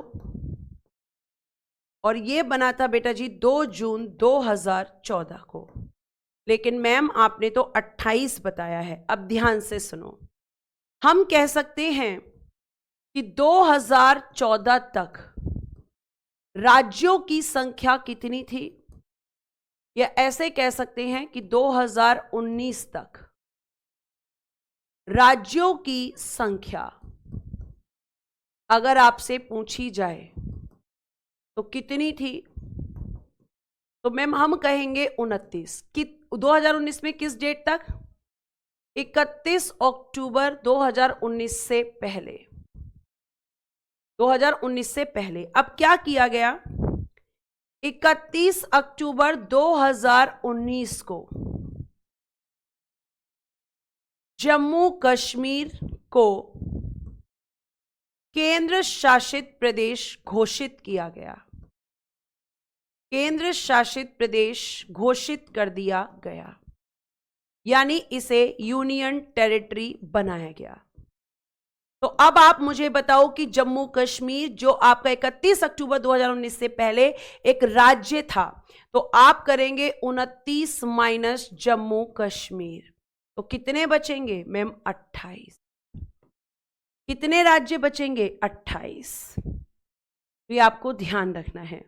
और ये बना था बेटा जी 2 जून 2014 को। लेकिन मैम आपने तो 28 बताया है। अब ध्यान से सुनो, हम कह सकते हैं कि 2014 तक राज्यों की संख्या कितनी थी, या ऐसे कह सकते हैं कि 2019 तक राज्यों की संख्या अगर आपसे पूछी जाए तो कितनी थी, तो मैम हम कहेंगे 29। कि 2019 में किस डेट तक? 31 अक्टूबर 2019 से पहले, 2019 से पहले। अब क्या किया गया, 31 अक्टूबर 2019 को जम्मू कश्मीर को केंद्र शासित प्रदेश घोषित किया गया, केंद्र शासित प्रदेश घोषित कर दिया गया, यानी इसे यूनियन टेरिटरी बनाया गया। तो अब आप मुझे बताओ कि जम्मू कश्मीर जो आपका 31 अक्टूबर 2019 से पहले एक राज्य था, तो आप करेंगे 29 माइनस जम्मू कश्मीर, तो कितने बचेंगे मैम? 28। कितने राज्य बचेंगे? 28। तो ये आपको ध्यान रखना है।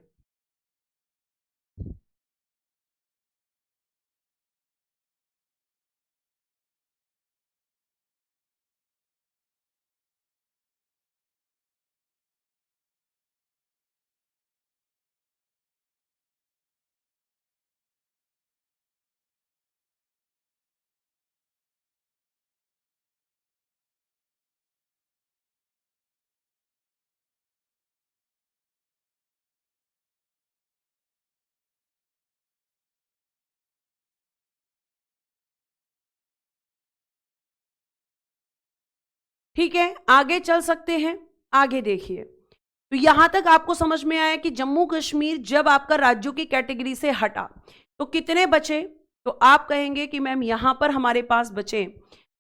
ठीक है, आगे चल सकते हैं। आगे देखिए, तो यहां तक आपको समझ में आया कि जम्मू कश्मीर जब आपका राज्यों की कैटेगरी से हटा तो कितने बचे? तो आप कहेंगे कि मैम यहां पर हमारे पास बचे,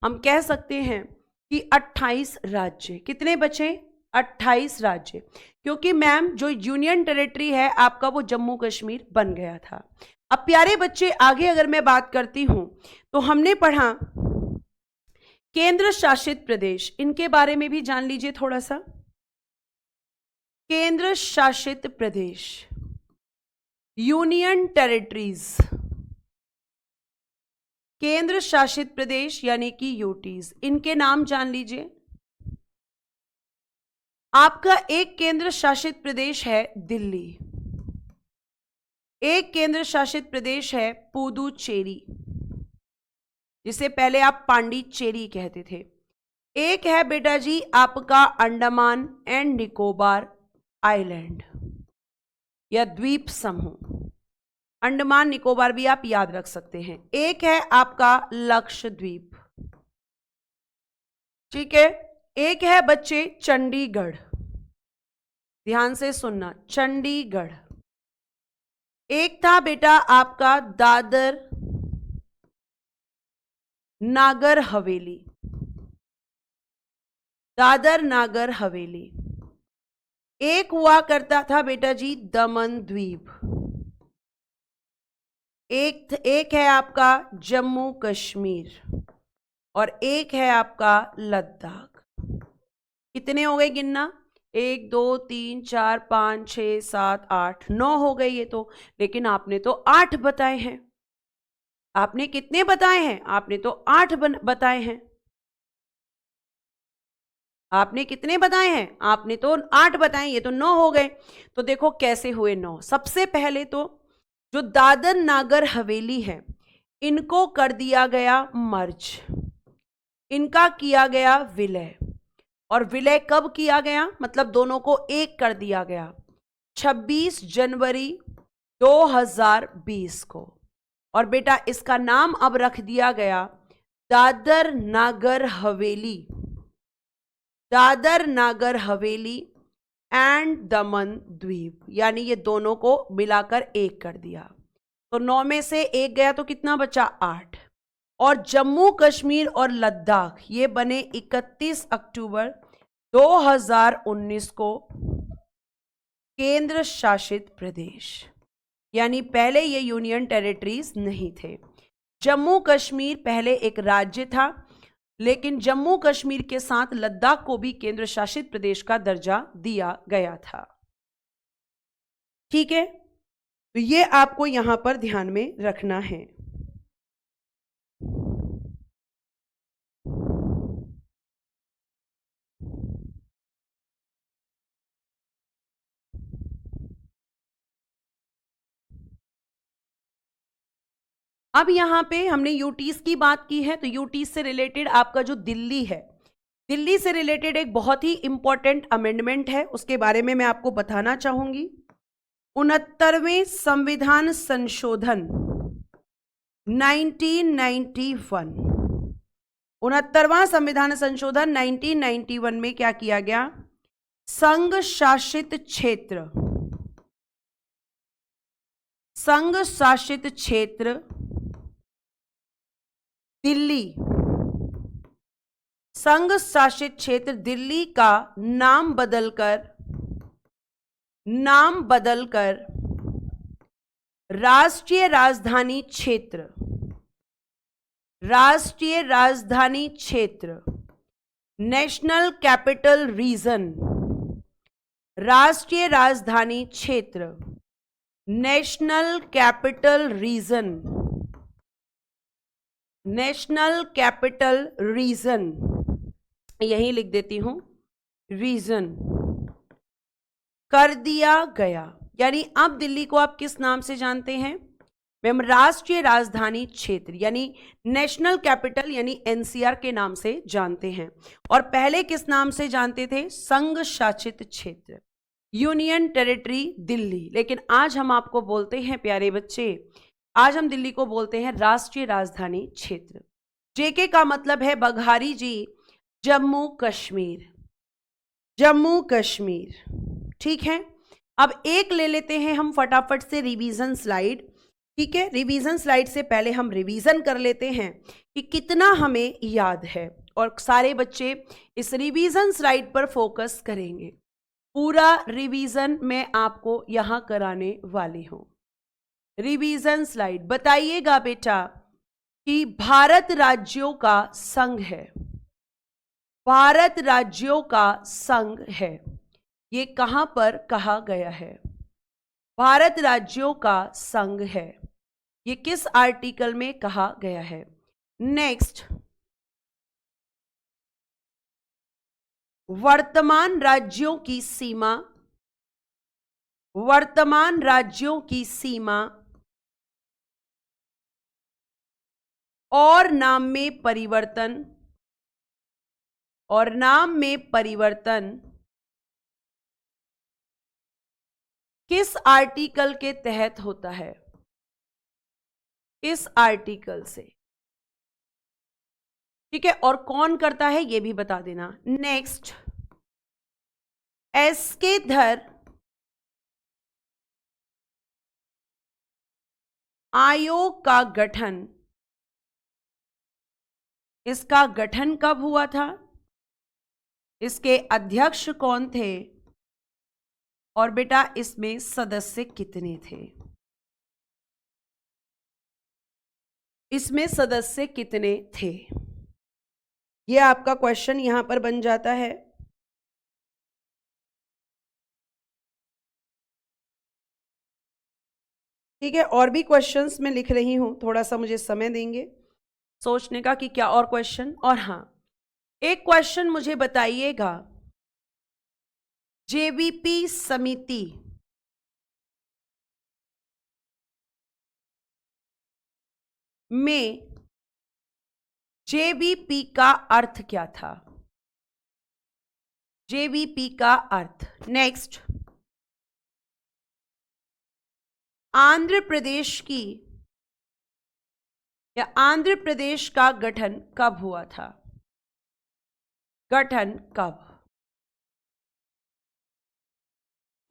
हम कह सकते हैं कि 28 राज्य। कितने बचे? 28 राज्य, क्योंकि मैम जो यूनियन टेरिटरी है आपका वो जम्मू कश्मीर बन गया था। अब प्यारे बच्चे आगे अगर मैं बात करती हूं, तो हमने पढ़ा केंद्र शासित प्रदेश, इनके बारे में भी जान लीजिए थोड़ा सा। केंद्र शासित प्रदेश, यूनियन टेरिटरीज, केंद्र शासित प्रदेश यानी कि यूटीज, इनके नाम जान लीजिए। आपका एक केंद्र शासित प्रदेश है दिल्ली, एक केंद्र शासित प्रदेश है पुदुचेरी, जिसे पहले आप पांडिचेरी कहते थे। एक है बेटा जी आपका अंडमान एंड निकोबार आइलैंड या द्वीप समूह, अंडमान निकोबार भी आप याद रख सकते हैं। एक है आपका लक्षद्वीप, ठीक है। एक है बच्चे चंडीगढ़, ध्यान से सुनना, चंडीगढ़। एक था बेटा आपका दादर नागर हवेली, दादर नागर हवेली। एक हुआ करता था बेटा जी दमन द्वीप। एक है आपका जम्मू कश्मीर और एक है आपका लद्दाख। कितने हो गए गिनना? 1 2 3 4 5 6 7 8 9 हो गए ये तो। लेकिन आपने तो 8 बताए हैं। आपने कितने बताए हैं? आपने तो 8 बताए हैं। आपने कितने बताए हैं? आपने तो 8 बताए, ये तो 9 हो गए। तो देखो कैसे हुए 9। सबसे पहले तो जो दादर नागर हवेली है, इनको कर दिया गया मर्ज, इनका किया गया विलय। और विलय कब किया गया? मतलब दोनों को एक कर दिया गया 26 जनवरी 2020 को। और बेटा इसका नाम अब रख दिया गया दादर नागर हवेली, दादर नागर हवेली एंड दमन द्वीप, यानी ये दोनों को मिलाकर एक कर दिया। तो 9 में से एक गया तो कितना बचा? 8। और जम्मू कश्मीर और लद्दाख ये बने 31 अक्टूबर 2019 को केंद्र शासित प्रदेश, यानी पहले ये यूनियन टेरिटरीज नहीं थे। जम्मू कश्मीर पहले एक राज्य था, लेकिन जम्मू कश्मीर के साथ लद्दाख को भी केंद्र शासित प्रदेश का दर्जा दिया गया था। ठीक है, तो ये आपको यहां पर ध्यान में रखना है। अब यहां पे हमने यूटीज की बात की है, तो यूटीज से रिलेटेड आपका जो दिल्ली है, दिल्ली से रिलेटेड एक बहुत ही इंपॉर्टेंट अमेंडमेंट है, उसके बारे में मैं आपको बताना चाहूंगी। 69वें संविधान संशोधन 1991, 69वां संविधान संशोधन 1991 में क्या किया गया? संघ शासित क्षेत्र, संघ शासित क्षेत्र दिल्ली, संघ शासित क्षेत्र दिल्ली का नाम बदलकर राष्ट्रीय राजधानी क्षेत्र, राष्ट्रीय राजधानी क्षेत्र नेशनल कैपिटल रीजन, राष्ट्रीय राजधानी क्षेत्र national capital region, national capital region, यही लिख देती हूं रीजन, कर दिया गया। यानी अब दिल्ली को आप किस नाम से जानते हैं? मैम राष्ट्रीय राजधानी क्षेत्र यानी नेशनल कैपिटल यानी एनसीआर के नाम से जानते हैं। और पहले किस नाम से जानते थे? संघ शासित क्षेत्र, यूनियन टेरिटरी दिल्ली। लेकिन आज हम आपको बोलते हैं प्यारे बच्चे, आज हम दिल्ली को बोलते हैं राष्ट्रीय राजधानी क्षेत्र। जेके का मतलब है बघारी जी, जम्मू कश्मीर, जम्मू कश्मीर। ठीक है, अब एक ले लेते हैं हम फटाफट से रिवीजन स्लाइड। ठीक है, रिवीजन स्लाइड से पहले हम रिवीजन कर लेते हैं कि कितना हमें याद है, और सारे बच्चे इस रिवीजन स्लाइड पर फोकस करेंगे। पूरा रिवीजन मैं आपको यहां कराने वाली हूं। रिवीजन स्लाइड बताइएगा बेटा कि भारत राज्यों का संघ है, भारत राज्यों का संघ है, ये कहां पर कहा गया है? भारत राज्यों का संघ है, ये किस आर्टिकल में कहा गया है? नेक्स्ट, वर्तमान राज्यों की सीमा, वर्तमान राज्यों की सीमा और नाम में परिवर्तन, और नाम में परिवर्तन किस आर्टिकल के तहत होता है? किस आर्टिकल से? ठीक है, और कौन करता है ये भी बता देना। नेक्स्ट, एस के धर आयोग का गठन, इसका गठन कब हुआ था, इसके अध्यक्ष कौन थे, और बेटा इसमें सदस्य कितने थे, इसमें सदस्य कितने थे। यह आपका क्वेश्चन यहां पर बन जाता है। ठीक है, और भी क्वेश्चंस मैं लिख रही हूं, थोड़ा सा मुझे समय देंगे सोचने का कि क्या और क्वेश्चन। और हाँ, एक क्वेश्चन मुझे बताइएगा, जेबीपी समिति में जेबीपी का अर्थ क्या था, जेबीपी का अर्थ। नेक्स्ट, आंध्र प्रदेश की या आंध्र प्रदेश का गठन कब हुआ था, गठन कब।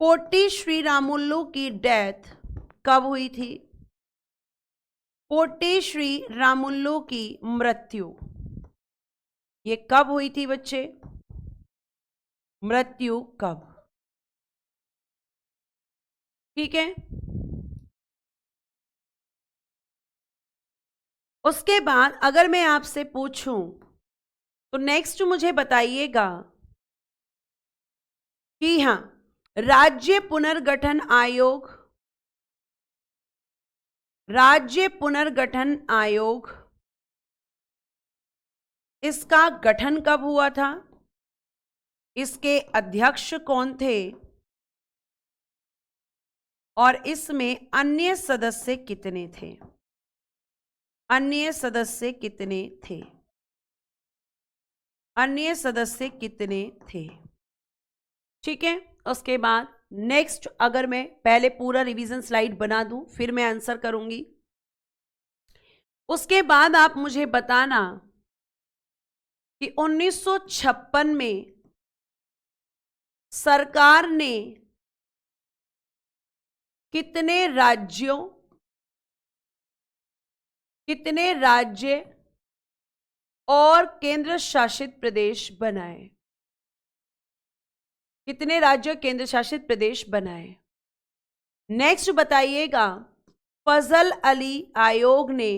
पोटी श्रीरामुलु की डेथ कब हुई थी, पोटी श्रीरामुलु की मृत्यु ये कब हुई थी बच्चे, मृत्यु कब। ठीक है, उसके बाद अगर मैं आपसे पूछूं तो नेक्स्ट मुझे बताइएगा कि हां, राज्य पुनर्गठन आयोग, राज्य पुनर्गठन आयोग इसका गठन कब हुआ था, इसके अध्यक्ष कौन थे, और इसमें अन्य सदस्य कितने थे, अन्य सदस्य कितने थे, अन्य सदस्य कितने थे। ठीक है, उसके बाद नेक्स्ट अगर मैं पहले पूरा रिवीजन स्लाइड बना दूं फिर मैं आंसर करूंगी। उसके बाद आप मुझे बताना कि 1956 में सरकार ने कितने राज्यों, कितने राज्य और केंद्र शासित प्रदेश बनाए, कितने राज्य केंद्र शासित प्रदेश बनाए। नेक्स्ट बताइएगा, फजल अली आयोग ने,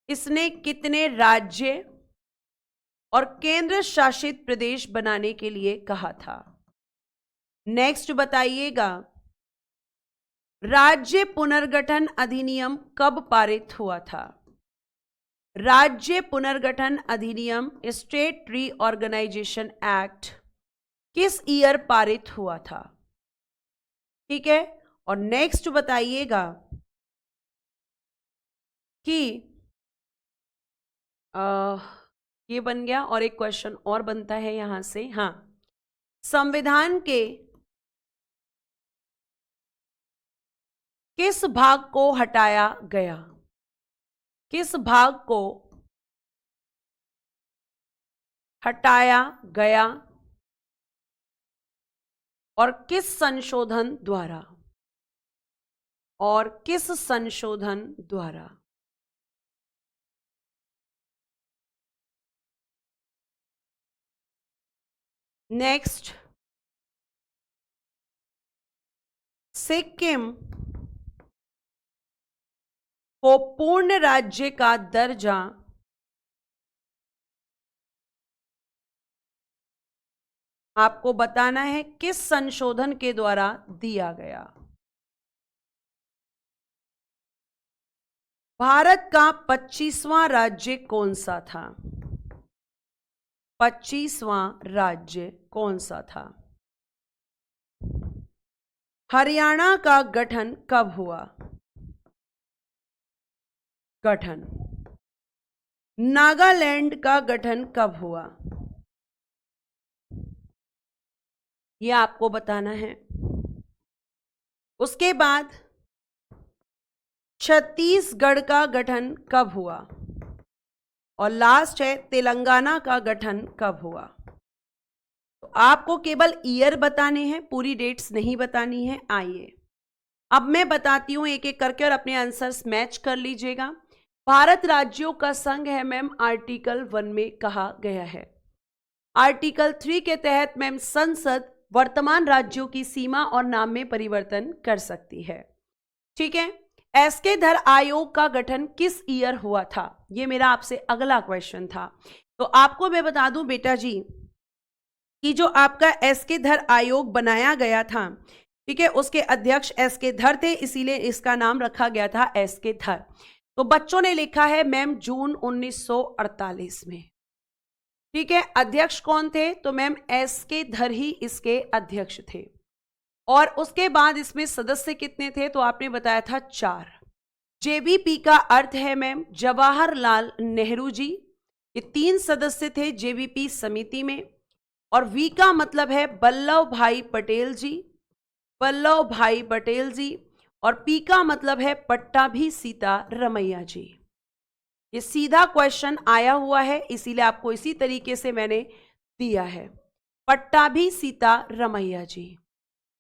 इसने कितने राज्य और केंद्र शासित प्रदेश बनाने के लिए कहा था। नेक्स्ट बताइएगा, राज्य पुनर्गठन अधिनियम कब पारित हुआ था, राज्य पुनर्गठन अधिनियम स्टेट रीऑर्गेनाइजेशन एक्ट किस ईयर पारित हुआ था। ठीक है, और नेक्स्ट बताइएगा कि ये बन गया, और एक क्वेश्चन और बनता है यहां से। हाँ, संविधान के किस भाग को हटाया गया, किस भाग को हटाया गया और किस संशोधन द्वारा, और किस संशोधन द्वारा। नेक्स्ट, सिक्किम को पूर्ण राज्य का दर्जा आपको बताना है किस संशोधन के द्वारा दिया गया। भारत का 25वां राज्य कौन सा था, 25वां राज्य कौन सा था। हरियाणा का गठन कब हुआ, गठन। नागालैंड का गठन कब हुआ, यह आपको बताना है। उसके बाद छत्तीसगढ़ का गठन कब हुआ, और लास्ट है तेलंगाना का गठन कब हुआ। तो आपको केवल ईयर बताने हैं, पूरी डेट्स नहीं बतानी है। आइए अब मैं बताती हूं एक एक करके और अपने आंसर्स मैच कर लीजिएगा। भारत राज्यों का संघ है मैम, आर्टिकल 1 में कहा गया है। आर्टिकल 3 के तहत मैम संसद वर्तमान राज्यों की सीमा और नाम में परिवर्तन कर सकती है। ठीक है। एसके धर आयोग का गठन किस ईयर हुआ था, ये मेरा आपसे अगला क्वेश्चन था। तो आपको मैं बता दूं बेटा जी कि जो आपका एसके धर आयोग बनाया गया था, ठीक है, उसके अध्यक्ष एसके धर थे, इसीलिए इसका नाम रखा गया था एसके धर। तो बच्चों ने लिखा है मैम जून 1948 में। ठीक है। अध्यक्ष कौन थे, तो मैम एसके धर ही इसके अध्यक्ष थे। और उसके बाद इसमें सदस्य कितने थे, तो आपने बताया था 4। जेवीपी का अर्थ है मैम जवाहरलाल नेहरू जी, ये 3 सदस्य थे जेवीपी समिति में। और वी का मतलब है वल्लभ भाई पटेल जी, वल्लभ भाई पटेल जी। और पी का मतलब है पट्टाभी सीतारमैया जी। ये सीधा क्वेश्चन आया हुआ है, इसीलिए आपको इसी तरीके से मैंने दिया है, पट्टाभी सीतारमैया जी।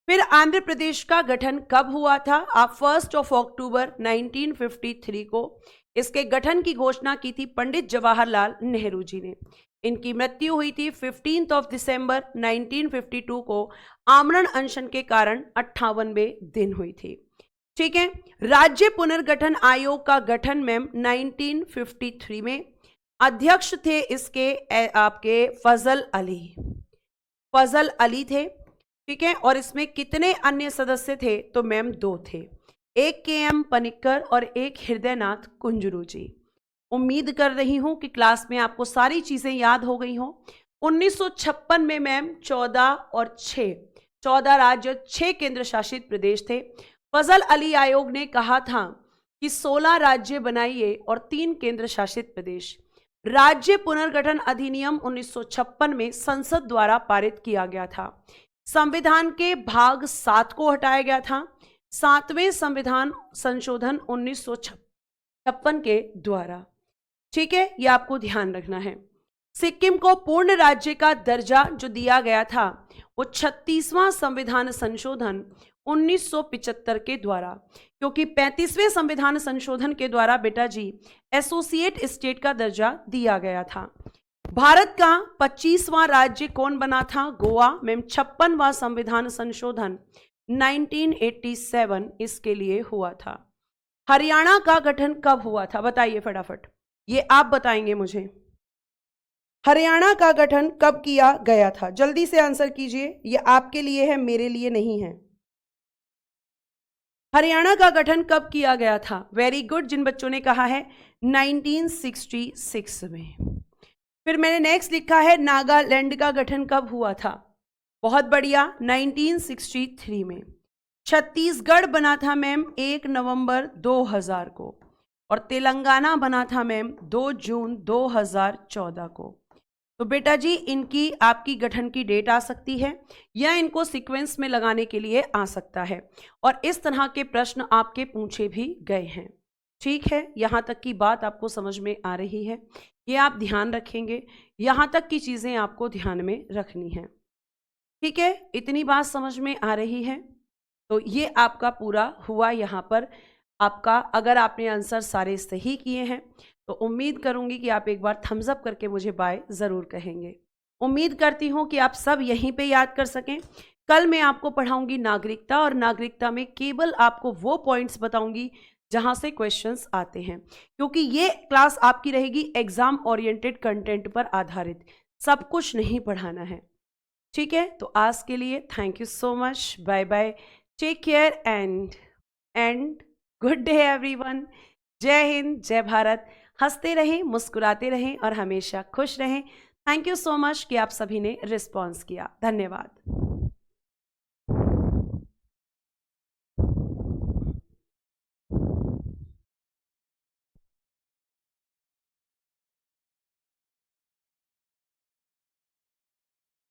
फिर आंध्र प्रदेश का गठन कब हुआ था, आप 1 अक्टूबर 1953 को इसके गठन की घोषणा की थी पंडित जवाहरलाल नेहरू जी ने। इनकी मृत्यु हुई थी 15 दिसंबर 1952 को आमरण अनशन के कारण 58वें दिन हुई थी। ठीक है। राज्य पुनर्गठन आयोग का गठन मैम 1953 में। अध्यक्ष थे इसके आपके फजल अली थे। ठीक है। और इसमें कितने अन्य सदस्य थे, तो मैम 2 थे, एक KM पनिक्कर और एक हृदयनाथ कुंजरू जी। उम्मीद कर रही हूं कि क्लास में आपको सारी चीजें याद हो गई हों। 1956 में मैम 14 राज्य 6 केंद्र शासित प्रदेश थे। फजल अली आयोग ने कहा था कि 16 राज्य बनाइए और 3 केंद्र शासित प्रदेश। राज्य पुनर्गठन अधिनियम 1956 में संसद द्वारा पारित किया गया था। संविधान के भाग 7 को हटाया गया था 7वें संविधान संशोधन 1956 के द्वारा। ठीक है, यह आपको ध्यान रखना है। सिक्किम को पूर्ण राज्य का दर्जा जो दिया गया था वो 36वां संविधान संशोधन 1975 के द्वारा, क्योंकि 35वें संविधान संशोधन के द्वारा बेटा जी एसोसिएट स्टेट का दर्जा दिया गया था। भारत का 25वां राज्य कौन बना था, गोवा। मैम 56वां संविधान संशोधन 1987 इसके लिए हुआ था। हरियाणा का गठन कब हुआ था, बताइए फटाफट, ये आप बताएंगे मुझे। हरियाणा का गठन कब किया गया था, जल्दी से आंसर कीजिए, ये आपके लिए है, मेरे लिए नहीं है। हरियाणा का गठन कब किया गया था, वेरी गुड, जिन बच्चों ने कहा है 1966 में। फिर मैंने नेक्स्ट लिखा है नागालैंड का गठन कब हुआ था, बहुत बढ़िया, 1963 में। छत्तीसगढ़ बना था मैम 1 नवंबर 2000 को और तेलंगाना बना था मैम 2 जून 2014 को। तो बेटा जी इनकी आपकी गठन की डेट आ सकती है या इनको सीक्वेंस में लगाने के लिए आ सकता है, और इस तरह के प्रश्न आपके पूछे भी गए हैं। ठीक है, यहाँ तक की बात आपको समझ में आ रही है, ये आप ध्यान रखेंगे, यहाँ तक की चीज़ें आपको ध्यान में रखनी है। ठीक है, इतनी बात समझ में आ रही है, तो ये आपका पूरा हुआ यहाँ पर आपका। अगर आपने आंसर सारे सही किए हैं तो उम्मीद करूंगी कि आप एक बार थम्स अप करके मुझे बाय ज़रूर कहेंगे। उम्मीद करती हूँ कि आप सब यहीं पे याद कर सकें। कल मैं आपको पढ़ाऊंगी नागरिकता, और नागरिकता में केवल आपको वो पॉइंट्स बताऊंगी जहां से क्वेश्चंस आते हैं, क्योंकि ये क्लास आपकी रहेगी एग्जाम ओरिएंटेड कंटेंट पर आधारित, सब कुछ नहीं पढ़ाना है। ठीक है, तो आज के लिए thank you so much, bye bye, take care and good day everyone. जय हिंद, जय भारत। हंसते रहें, मुस्कुराते रहें और हमेशा खुश रहें। थैंक यू सो मच कि आप सभी ने रिस्पॉन्स किया, धन्यवाद।